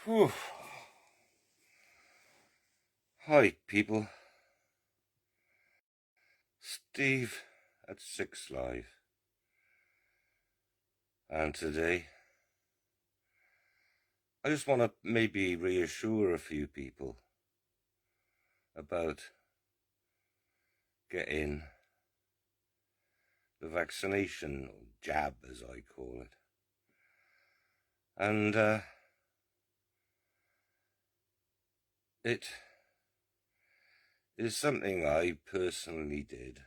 Whew. Hi, people. Steve at Six Live. And today, I just want to maybe reassure a few people about getting the vaccination, or jab as I call it. And it is something I personally did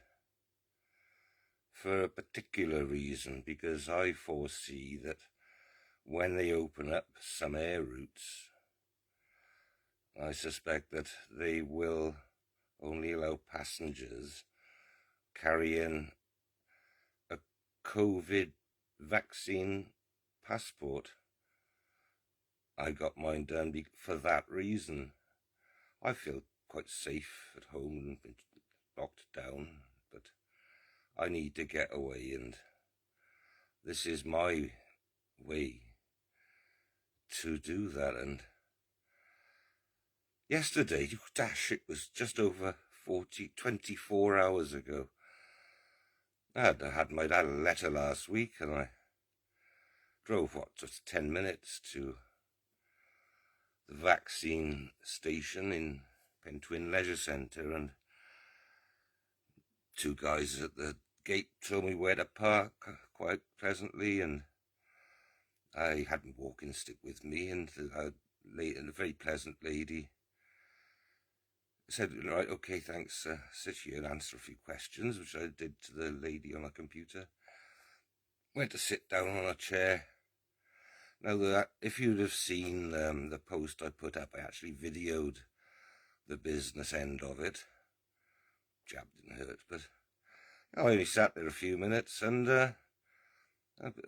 for a particular reason, because I foresee that when they open up some air routes, I suspect that they will only allow passengers carrying a COVID vaccine passport. I got mine done for that reason. I feel quite safe at home and been locked down, but I need to get away, and this is my way to do that. And yesterday, it was just over 24 hours ago. I had a letter last week, and I drove, just 10 minutes to the vaccine station in Pentwyn Leisure Centre, and two guys at the gate told me where to park quite pleasantly, and I had my walking stick with me, and a very pleasant lady said, right, okay, thanks, sit here and answer a few questions, which I did to the lady on a computer. Went to sit down on a chair. Now, if you'd have seen the post I put up, I actually videoed the business end of it. Jab didn't hurt, but I only sat there a few minutes, and a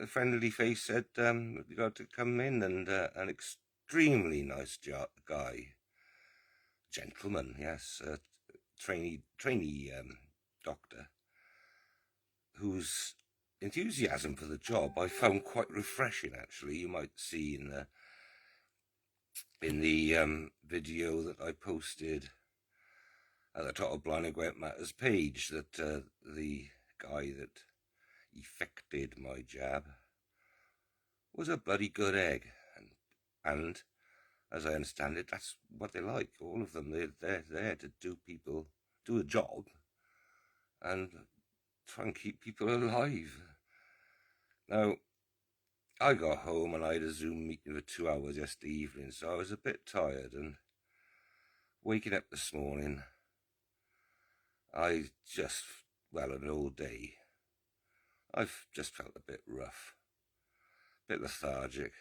friendly face said, you got to come in, and an extremely nice guy, gentleman, yes, trainee doctor, whose enthusiasm for the job I found quite refreshing, actually. You might see in the video that I posted at the top of Blind and Gwent Matters page that the guy that effected my jab was a bloody good egg, and as I understand it, that's what they like. All of them, they're there to do a job and try and keep people alive. Now, I got home and I had a Zoom meeting for 2 hours yesterday evening, so I was a bit tired, and waking up this morning, an all day, I've just felt a bit rough, a bit lethargic,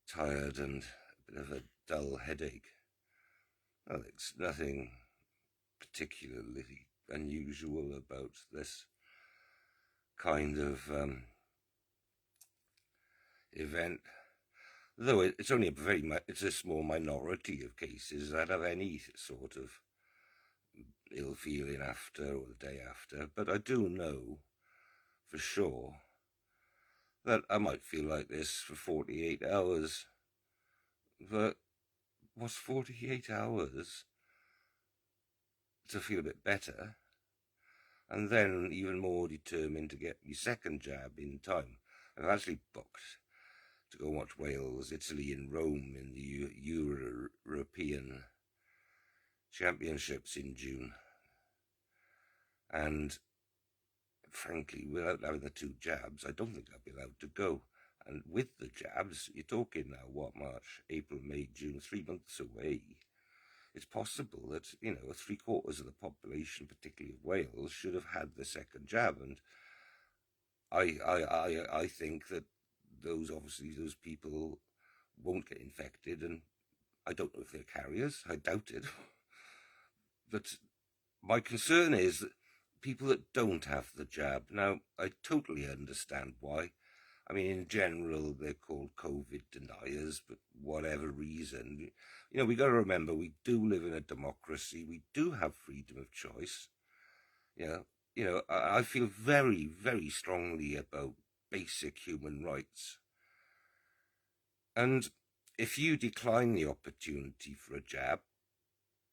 tired, and a bit of a dull headache. Well, it's nothing particularly unusual about this kind of event, though it's only it's a small minority of cases that have any sort of ill feeling after or the day after. But I do know for sure that I might feel like this for 48 hours. But what's 48 hours to feel a bit better, and then even more determined to get my second jab in time? I've actually booked to go watch Wales, Italy and Rome in the European Championships in June. And frankly, without having the two jabs, I don't think I'll be allowed to go. And with the jabs, you're talking now, March, April, May, June, 3 months away. It's possible that, 3/4 of the population, particularly of Wales, should have had the second jab. And I think that those people won't get infected, and I don't know if they're carriers. I doubt it. But my concern is that people that don't have the jab. Now, I totally understand why. I mean, in general, they're called COVID deniers, but whatever reason, we got to remember we do live in a democracy. We do have freedom of choice. I feel very, very strongly about basic human rights. And if you decline the opportunity for a jab,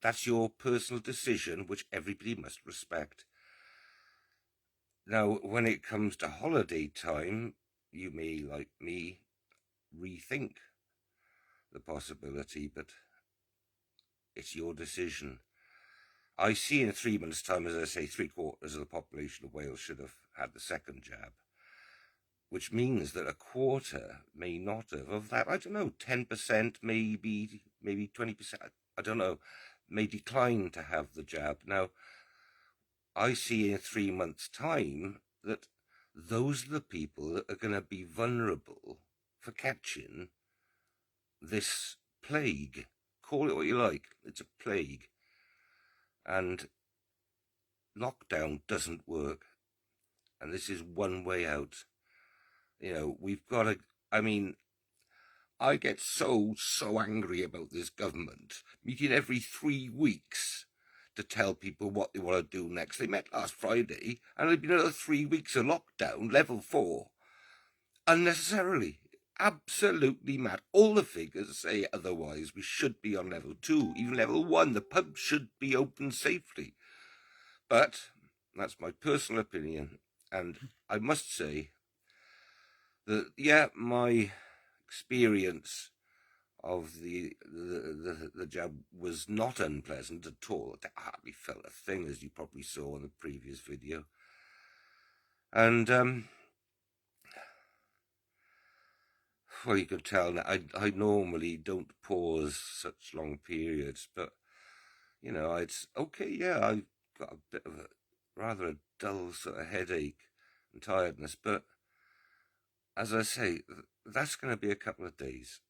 that's your personal decision, which everybody must respect. Now, when it comes to holiday time, you may, like me, rethink the possibility, but it's your decision. I see in 3 months' time, as I say, 3/4 of the population of Wales should have had the second jab, which means that a quarter may not have. Of that, I don't know, 10%, maybe 20%, I don't know, may decline to have the jab. Now, I see in 3 months' time that those are the people that are going to be vulnerable for catching this plague. Call it what you like, it's a plague. And lockdown doesn't work. And this is one way out. You know, we've got to, I mean, I get so angry about this government meeting every 3 weeks to tell people what they want to do next. They met last Friday and there'll be another 3 weeks of lockdown, level 4. Unnecessarily. Absolutely mad. All the figures say otherwise. We should be on level 2, even level 1. The pub should be open safely. But that's my personal opinion. And I must say that, yeah, my experience of the jab was not unpleasant at all. I hardly felt a thing, as you probably saw in the previous video. And well, you could tell now, I normally don't pause such long periods, but you know, it's okay. Yeah, I've got a bit of a rather a dull sort of headache and tiredness, but as I say, that's going to be a couple of days.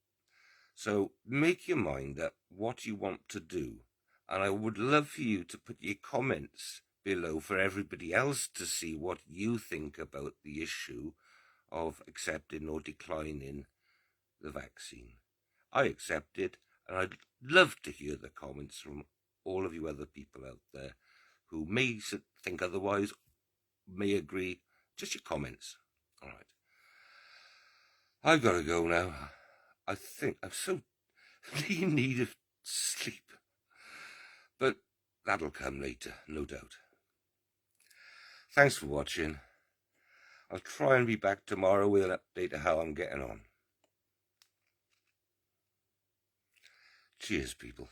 So make your mind up what you want to do. And I would love for you to put your comments below for everybody else to see what you think about the issue of accepting or declining the vaccine. I accept it, and I'd love to hear the comments from all of you other people out there who may think otherwise, may agree. Just your comments. All right. I've got to go now. I think I'm so in need of sleep. But that'll come later, no doubt. Thanks for watching. I'll try and be back tomorrow with an update of how I'm getting on. Cheers, people.